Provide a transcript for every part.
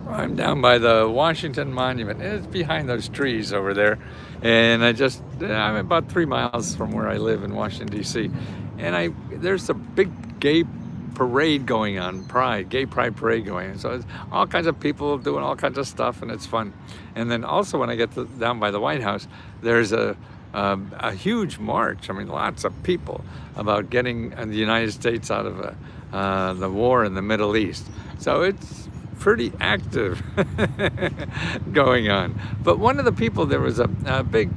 I'm down by the Washington Monument. It's behind those trees over there. And I'm about 3 miles from where I live in Washington, D.C. And there's a big gay parade going on, gay pride parade going on. So it's all kinds of people doing all kinds of stuff, and it's fun. And then also when I get down by the White House, there's a huge march. I mean, lots of people about getting the United States out of the war in the Middle East. So it's pretty active going on. But one of the people, there was a big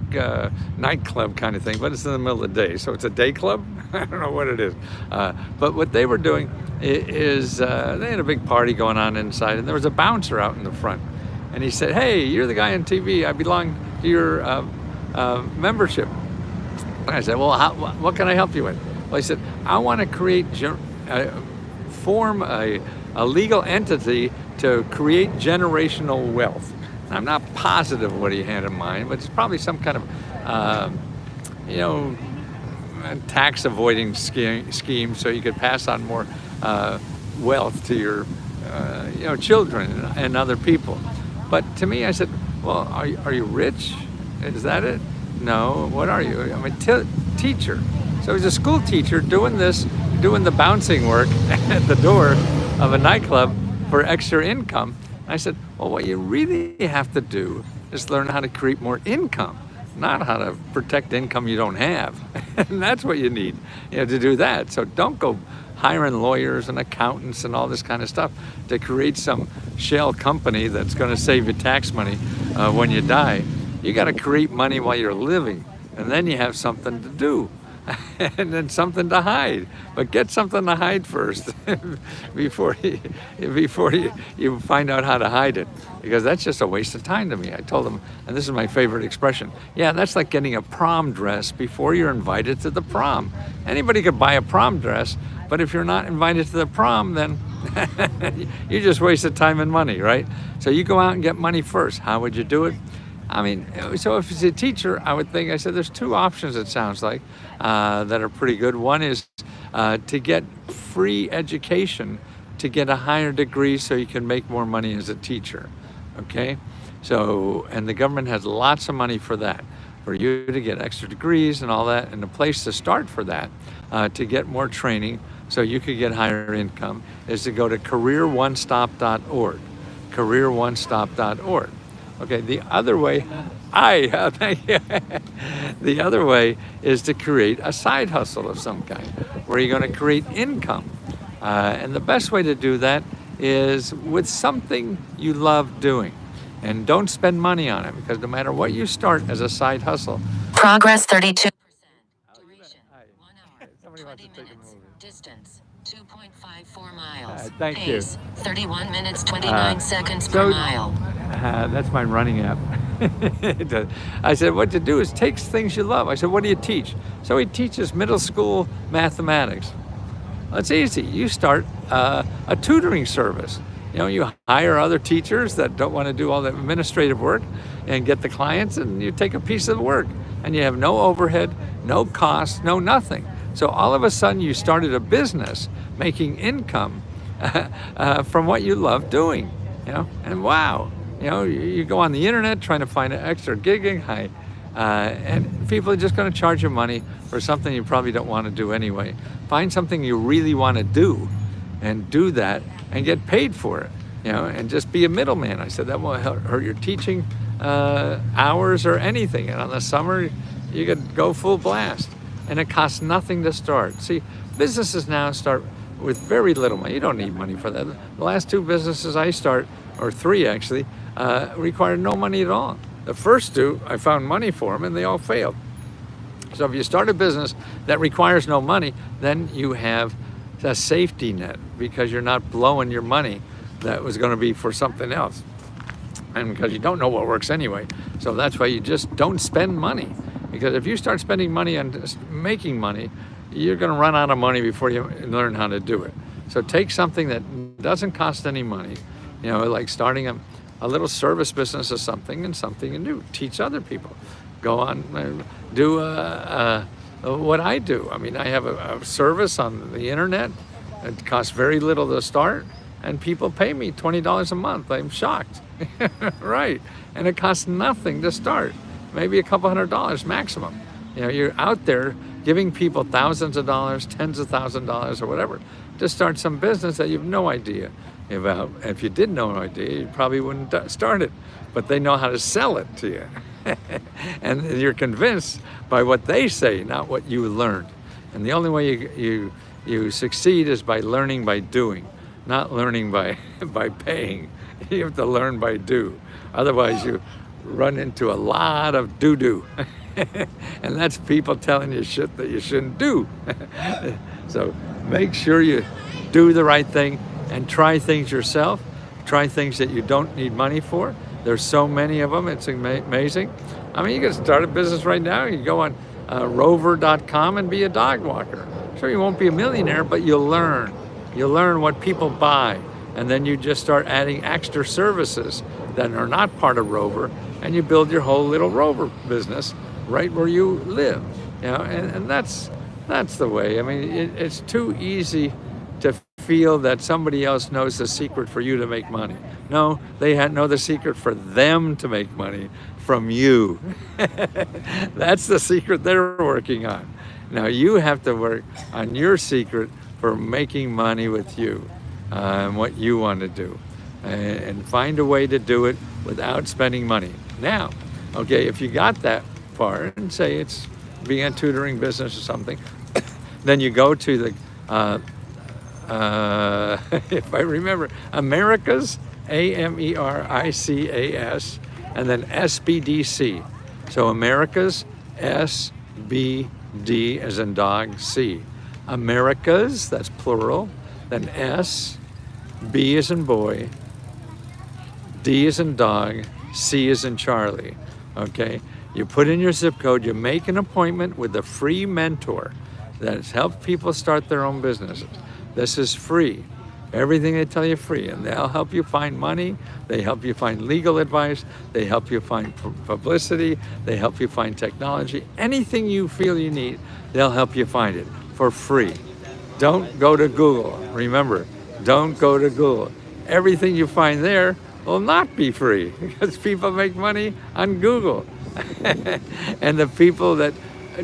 nightclub kind of thing, but it's in the middle of the day, so it's a day club. I don't know what it is. But what they were doing is they had a big party going on inside, and there was a bouncer out in the front. And he said, "Hey, you're the guy on TV. I belong to your membership." And I said, "Well, what can I help you with?" Well, he said, "I want to form a legal entity to create generational wealth." I'm not positive what he had in mind, but it's probably some kind of, tax avoiding scheme so you could pass on more wealth to your, children and other people. But to me, I said, "Well, are you rich? Is that it?" "No." "What are you?" "I'm a teacher." So he's a school teacher doing the bouncing work at the door of a nightclub for extra income. I said, "Well, what you really have to do is learn how to create more income, not how to protect income you don't have." And that's what you need, to do that. So don't go hiring lawyers and accountants and all this kind of stuff to create some shell company that's going to save you tax money when you die. You got to create money while you're living, and then you have something to do. And then something to hide, but get something to hide first before you find out how to hide it, because that's just a waste of time to me. I told him, and this is my favorite expression, "Yeah, that's like getting a prom dress before you're invited to the prom." Anybody could buy a prom dress, but if you're not invited to the prom, then you just wasted time and money, right? So you go out and get money first. How would you do it? I mean, so if it's a teacher, I said there's two options, it sounds like, that are pretty good. One is to get free education to get a higher degree so you can make more money as a teacher, okay? So, and the government has lots of money for that, for you to get extra degrees and all that, and the place to start for that, to get more training so you could get higher income, is to go to careeronestop.org, careeronestop.org. Okay, the other way, thank you. The other way is to create a side hustle of some kind, where you're going to create income. And the best way to do that is with something you love doing. And don't spend money on it, because no matter what you start as a side hustle. Progress 32%. Duration, 1 hour, Somebody wants 20 to take a minutes. movie. Distance, 2.54 miles. Thank Pace, you. 31 minutes, 29 seconds per mile. That's my running app. I said, what to do is take things you love. I said, what do you teach? So he teaches middle school mathematics. Well, it's easy. You start a tutoring service. You hire other teachers that don't want to do all the administrative work and get the clients, and you take a piece of the work, and you have no overhead, no cost, no nothing. So all of a sudden you started a business making income from what you love doing, and wow, you go on the internet trying to find an extra gigging, and people are just going to charge you money for something you probably don't want to do anyway. Find something you really want to do and do that and get paid for it, and just be a middleman. I said that won't hurt your teaching hours or anything. And on the summer, you could go full blast, and it costs nothing to start. See, businesses now start with very little money. You don't need money for that. The last 2 businesses I start, or 3 actually, required no money at all. The first 2, I found money for them, and they all failed. So if you start a business that requires no money, then you have a safety net, because you're not blowing your money that was going to be for something else, and because you don't know what works anyway. So that's why you just don't spend money, because if you start spending money on just making money, you're going to run out of money before you learn how to do it. So take something that doesn't cost any money, like starting a little service business or something, and something new. Teach other people. Go on, do what I do. I mean, I have a service on the internet. It costs very little to start, and people pay me $20 a month. I'm shocked. Right. And it costs nothing to start, maybe a couple $100 maximum. You know, you're out there giving people thousands of dollars, tens of thousands of dollars, or whatever, to start some business that you have no idea about. If you did know no idea, you probably wouldn't start it, but they know how to sell it to you. And you're convinced by what they say, not what you learned. And the only way you succeed is by learning by doing, not learning by paying. You have to learn by do. Otherwise, you run into a lot of doo-doo. And that's people telling you shit that you shouldn't do. So make sure you do the right thing and try things yourself. Try things that you don't need money for. There's so many of them, it's amazing. I mean, you can start a business right now. You go on rover.com and be a dog walker. Sure, you won't be a millionaire, but you'll learn. You'll learn what people buy. And then you just start adding extra services that are not part of Rover, and you build your whole little Rover business right where you live. You know, and that's the way. I mean, it's too easy to feel that somebody else knows the secret for you to make money. No, they know the secret for them to make money from you. That's the secret they're working on. Now you have to work on your secret for making money with you and what you want to do, and find a way to do it without spending money. Now, okay, if you got that far and say it's being a tutoring business or something, then you go to the if I remember, America's, AMERICAS, and then SBDC. So America's, SBD as in dog, C. America's, that's plural, then S, B as in boy, D as in dog, C as in Charlie. Okay? You put in your zip code, you make an appointment with a free mentor that's helped people start their own businesses. This is free. Everything they tell you free, and they'll help you find money, they help you find legal advice, they help you find publicity, they help you find technology. Anything you feel you need, they'll help you find it for free. Don't go to Google. Remember, don't go to Google. Everything you find there will not be free because people make money on Google. And the people that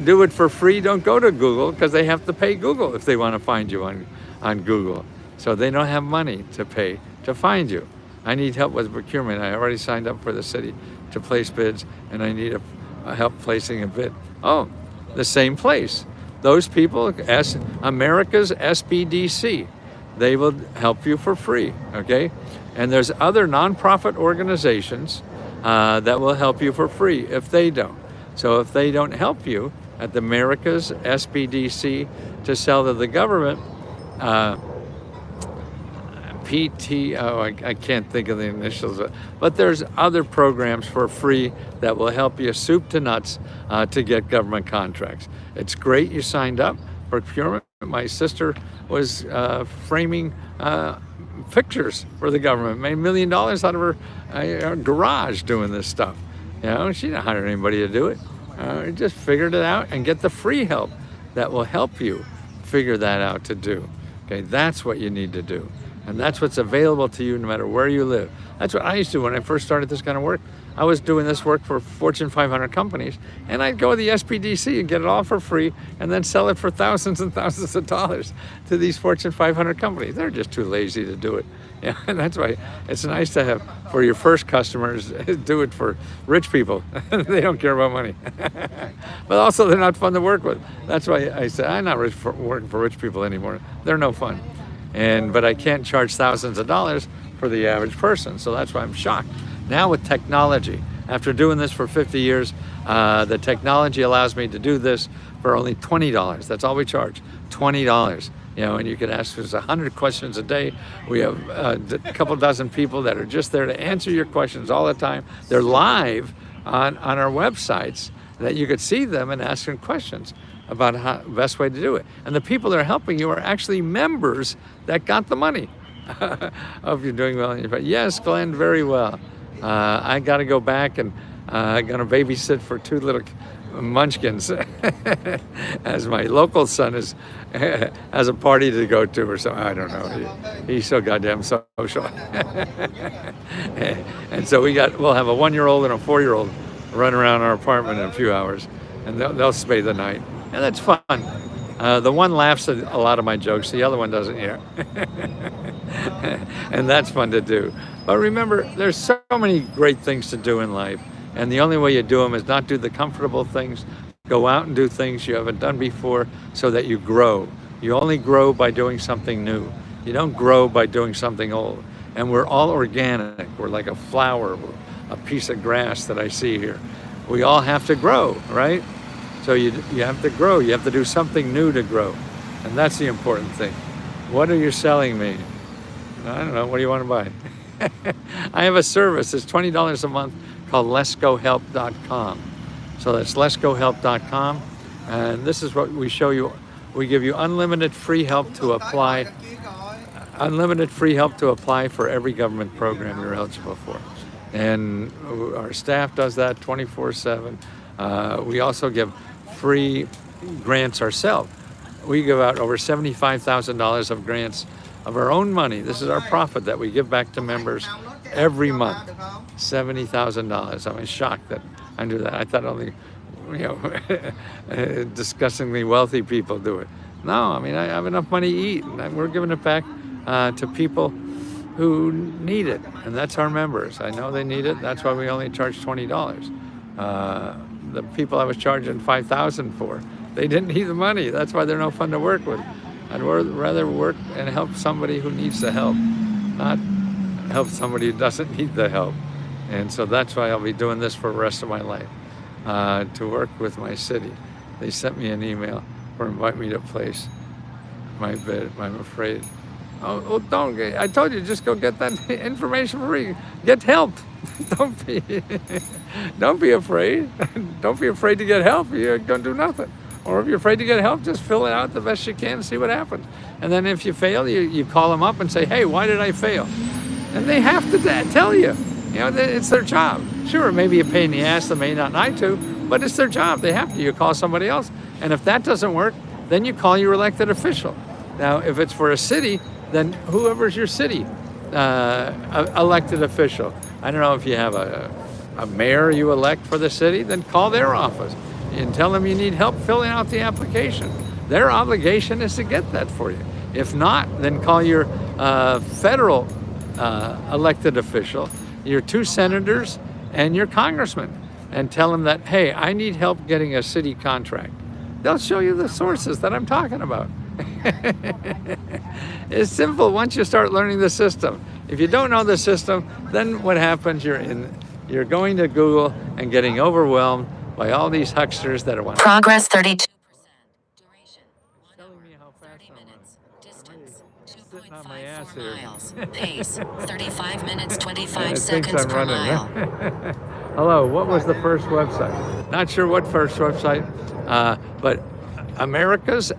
do it for free don't go to Google because they have to pay Google if they want to find you on Google. So they don't have money to pay to find you. I need help with procurement. I already signed up for the city to place bids, and I need help placing a bid. Oh, the same place. Those people, America's SBDC, they will help you for free, okay? And there's other nonprofit organizations that will help you for free if they don't. So if they don't help you at the America's SBDC to sell to the government, I can't think of the initials, but there's other programs for free that will help you soup to nuts to get government contracts. It's great you signed up for procurement. My sister was framing pictures for the government, made $1 million out of her garage doing this stuff. You know, she didn't hire anybody to do it. Just figured it out and get the free help that will help you figure that out to do. Okay, that's what you need to do. And that's what's available to you no matter where you live. That's what I used to do when I first started this kind of work. I was doing this work for Fortune 500 companies, and I'd go to the SBDC and get it all for free and then sell it for thousands and thousands of dollars to these Fortune 500 companies. They're just too lazy to do it. Yeah, and that's why it's nice to have, for your first customers, do it for rich people. They don't care about money. But also they're not fun to work with. That's why I said, I'm not working for rich people anymore. They're no fun. But I can't charge thousands of dollars for the average person. So that's why I'm shocked. Now with technology, after doing this for 50 years, the technology allows me to do this for only $20. That's all we charge, $20. You know, and you can ask us 100 questions a day. We have a couple dozen people that are just there to answer your questions all the time. They're live on our websites that you could see them and ask them questions about how best way to do it. And the people that are helping you are actually members that got the money. Hope you're doing well. Yes, Glenn, very well. I got to go back and I'm going to babysit for two little munchkins, as my local son has a party to go to or something. I don't know. He's so goddamn social. And so we'll have a 1-year-old and a 4-year-old run around our apartment in a few hours, and they'll stay the night, and that's fun. The one laughs at a lot of my jokes, the other one doesn't yet. And that's fun to do. But remember, there's so many great things to do in life, and the only way you do them is not do the comfortable things. Go out and do things you haven't done before so that you grow. You only grow by doing something new. You don't grow by doing something old. And we're all organic. We're like a flower, a piece of grass that I see here. We all have to grow, right? So you have to grow. You have to do something new to grow. And that's the important thing. What are you selling me? I don't know. What do you want to buy? I have a service. It's $20 a month called lescohelp.com. So that's lescohelp.com. And this is what we show you. We give you unlimited free help to apply. Unlimited free help to apply for every government program you're eligible for. And our staff does that 24/7. We also give free grants ourselves. We give out over $75,000 of grants of our own money. This is our profit that we give back to members every month. $70,000. I'm shocked that I do that. I thought only, disgustingly wealthy people do it. No, I mean, I have enough money to eat, and we're giving it back to people who need it, and that's our members. I know they need it. That's why we only charge $20. The people I was charging $5,000 for, they didn't need the money. That's why they're no fun to work with. I'd rather work and help somebody who needs the help, not help somebody who doesn't need the help. And so that's why I'll be doing this for the rest of my life, to work with my city. They sent me an email or invite me to place my bid. I'm afraid. Oh, don't. I told you, just go get that information for free. Get help. Don't be afraid. Don't be afraid to get help. You're going to do nothing. Or if you're afraid to get help, just fill it out the best you can and see what happens. And then if you fail, you call them up and say, hey, why did I fail? And they have to tell you. It's their job. Sure, maybe a pain in the ass, they may not like to, but it's their job. They have to. You call somebody else. And if that doesn't work, then you call your elected official. Now, if it's for a city, then whoever's your city elected official. I don't know if you have a mayor you elect for the city, then call their office and tell them you need help filling out the application. Their obligation is to get that for you. If not, then call your federal elected official, your 2 senators and your congressman, and tell them that, hey, I need help getting a city contract. They'll show you the sources that I'm talking about. It's simple once you start learning the system. If you don't know the system, then what happens, you're going to Google and getting overwhelmed by all these hucksters that are Progress 32%. Duration 1 hour, 30 minutes. Distance 2.54 miles. Pace 35 minutes 25 seconds per mile. Hello, what was the first website? Not sure what first website, but America's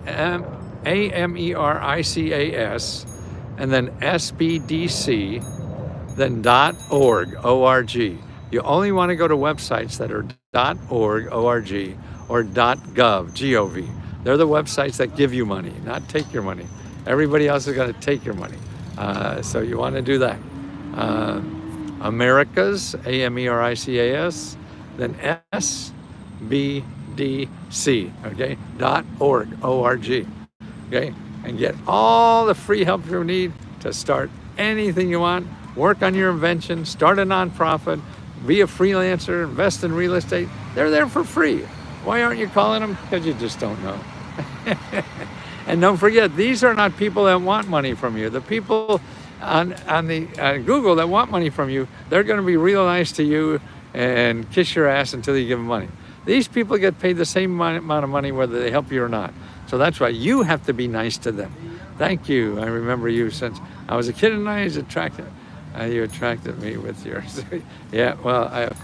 AMERICAS, and then SBDC, then .org, O-R-G. You only want to go to websites that are .org, O-R-G, or .gov, G-O-V. They're the websites that give you money, not take your money. Everybody else is going to take your money. So you want to do that. America's, AMERICAS, then SBDC, okay, .org, O-R-G. Okay, and get all the free help you need to start anything you want, work on your invention, start a nonprofit, be a freelancer, invest in real estate. They're there for free. Why aren't you calling them? Because you just don't know. And don't forget, these are not people that want money from you. The people on the Google that want money from you, they're going to be real nice to you and kiss your ass until you give them money. These people get paid the same amount of money whether they help you or not. So that's why you have to be nice to them. Thank you. I remember you since I was a kid and I was attracted. You attracted me with yours. Yeah, well, I have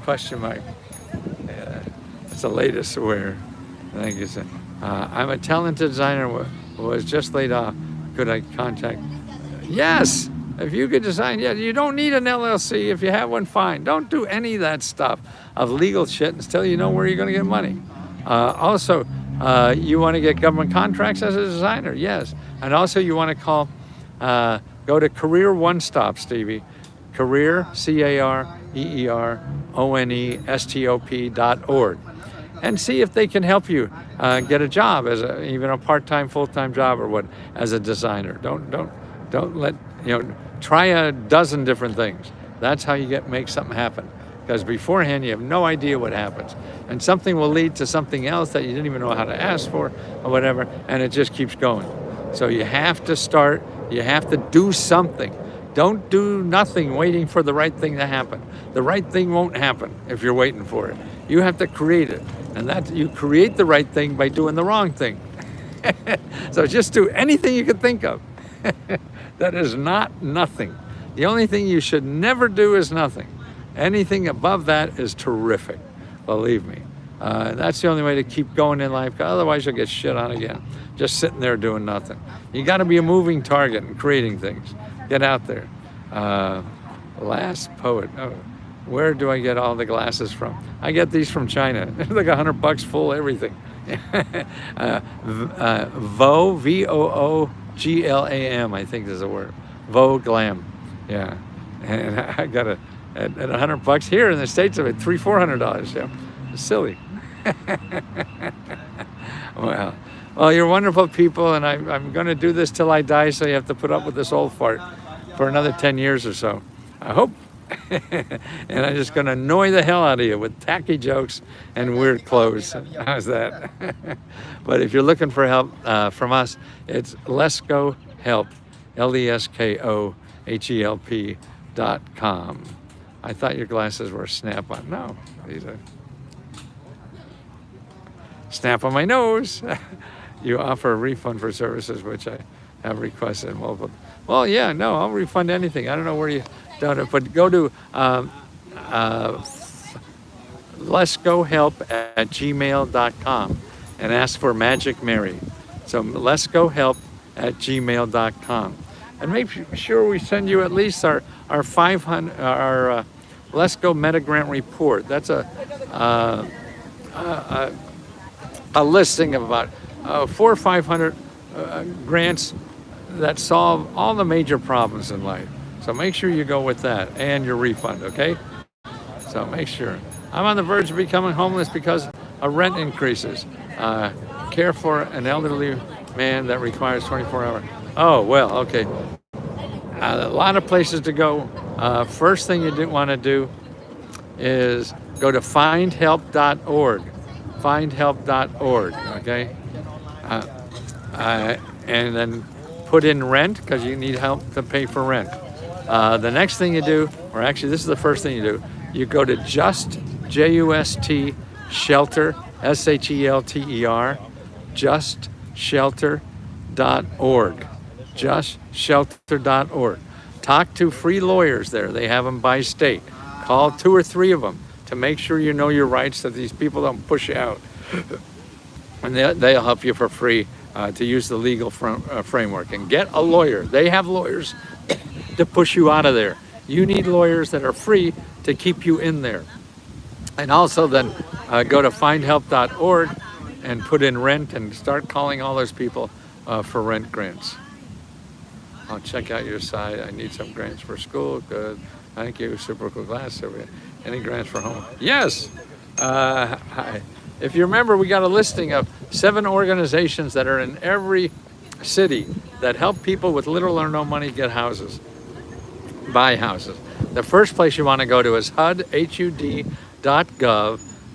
question mark. It's the latest where. Thank you, sir. I'm a talented designer who was just laid off. Could I contact? Yes, If you could design, yeah, you don't need an LLC. If you have one, fine. Don't do any of that stuff of legal shit until you know where you're going to get money. Also, you want to get government contracts as a designer, yes. And also you want to go to Career One Stop, Stevie. Career, CareerOnestop.org. And see if they can help you get a job as even a part-time, full-time job or what as a designer. Don't let, try a dozen different things. That's how you make something happen. Because beforehand you have no idea what happens. And something will lead to something else that you didn't even know how to ask for or whatever, and it just keeps going. So you have to start, you have to do something. Don't do nothing waiting for the right thing to happen. The right thing won't happen if you're waiting for it. You have to create it. And that you create the right thing by doing the wrong thing. So just do anything you can think of. That is not nothing. The only thing you should never do is nothing. Anything above that is terrific, believe me. That's the only way to keep going in life, otherwise you'll get shit on again, just sitting there doing nothing. You gotta be a moving target and creating things. Get out there. Last poet. Oh, where do I get all the glasses from? I get these from China. They're like $100 full, everything. VOOGLAM, I think is the word. Glam. Yeah. And I got at $100 here in the States, I'm at $300-400. Yeah. It's silly. Well, you're wonderful people, and I'm going to do this till I die, so you have to put up with this old fart for another 10 years or so. I hope. And I'm just going to annoy the hell out of you with tacky jokes and weird clothes. How's that? But if you're looking for help from us, it's Lesco Help, LESKOHELP.com. I thought your glasses were Snap-on. No, these are Snap on my nose. You offer a refund for services which I have requested multiple. Well, yeah, no, I'll refund anything. I don't know where you done it, but go to lescohelp@gmail.com and ask for Magic Mary. So lescohelp@gmail.com, and make sure we send you at least our 500 Lesco Meta Grant report. That's a listing of about 400 or 500 grants that solve all the major problems in life. So make sure you go with that and your refund, okay? So make sure. I'm on the verge of becoming homeless because of rent increases. Care for an elderly man that requires 24 hours. Oh, well, okay. A lot of places to go. First thing you didn't want to do is go to findhelp.org. Findhelp.org, okay? And then put in rent, because you need help to pay for rent. The next thing you do, or actually this is the first thing you do, you go to just, J-U-S-T, shelter, S-H-E-L-T-E-R, justshelter.org, justshelter.org. Talk to free lawyers there. They have them by state. Call 2 or 3 of them to make sure you know your rights, so these people don't push you out. And they'll help you for free to use the legal framework. And get a lawyer. They have lawyers to push you out of there. You need lawyers that are free to keep you in there. And also then go to findhelp.org and put in rent and start calling all those people for rent grants. I'll check out your site. I need some grants for school. Good. Thank you. Super cool glass. Any grants for home? Yes. If you remember, we got a listing of 7 organizations that are in every city that help people with little or no money get houses, buy houses. The first place you want to go to is HUD.gov,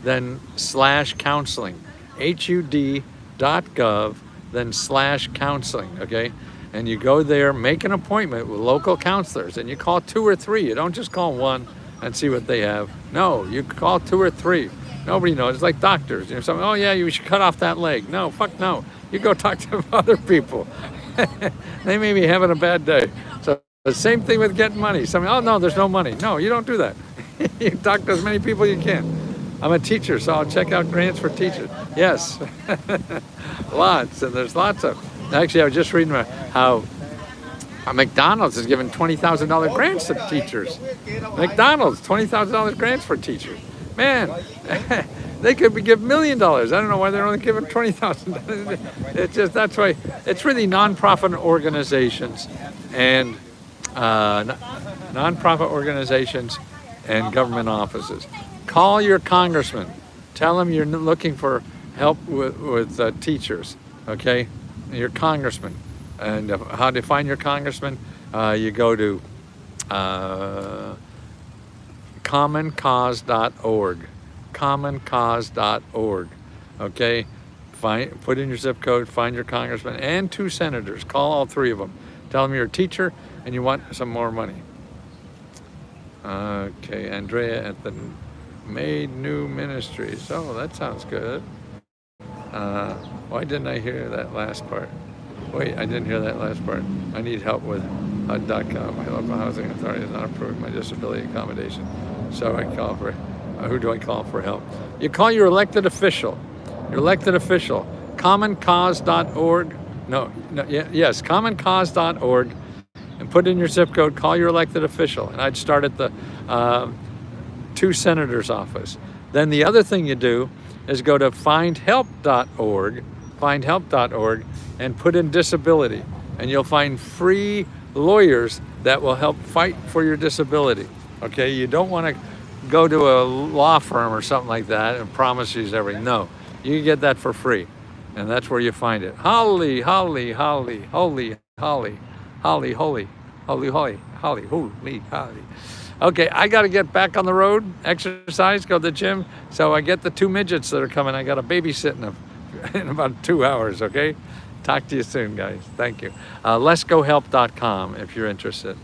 then /counseling. HUD.gov, then /counseling, okay? And you go there, make an appointment with local counselors, and you call 2 or 3. You don't just call 1 and see what they have. No, you call 2 or 3. Nobody knows. It's like doctors. Oh yeah, you should cut off that leg. No, fuck no. You go talk to other people. They may be having a bad day. So the same thing with getting money. Oh no, there's no money. No, you don't do that. You talk to as many people you can. I'm a teacher, so I'll check out grants for teachers. Yes, lots, and there's lots of. Actually, I was just reading how McDonald's is giving $20,000 grants to teachers. McDonald's, $20,000 grants for teachers. Man, they could give $1 million. I don't know why they're only giving $20,000. It's just, that's why it's really nonprofit organizations and nonprofit organizations and government offices. Call your congressman. Tell him you're looking for help with teachers. Okay, your congressman. And how to find your congressman? You go to commoncause.org. Commoncause.org. Okay, put in your zip code, find your congressman and 2 senators. Call all 3 of them. Tell them you're a teacher and you want some more money. Okay, Andrea at the Made New Ministries. Oh, that sounds good. Why didn't I hear that last part? Wait, I didn't hear that last part. I need help with HUD.com. My local housing authority has not approved my disability accommodation. So I call for, who do I call for help? You call your elected official. Your elected official. Commoncause.org. Yes, commoncause.org. And put in your zip code, call your elected official. And I'd start at the 2 senators' office. Then the other thing you do is go to findhelp.org, findhelp.org, and put in disability. And you'll find free lawyers that will help fight for your disability. Okay, you don't want to go to a law firm or something like that and promise you everything. No, you can get that for free. And that's where you find it. Holly, holly, holly, holy, holly, holly, holy, holy, holy, holly, holy, holly. Okay, I got to get back on the road, exercise, go to the gym. So I get the 2 midgets that are coming. I got to babysit them in about 2 hours, okay? Talk to you soon, guys. Thank you. Lescohelp.com if you're interested.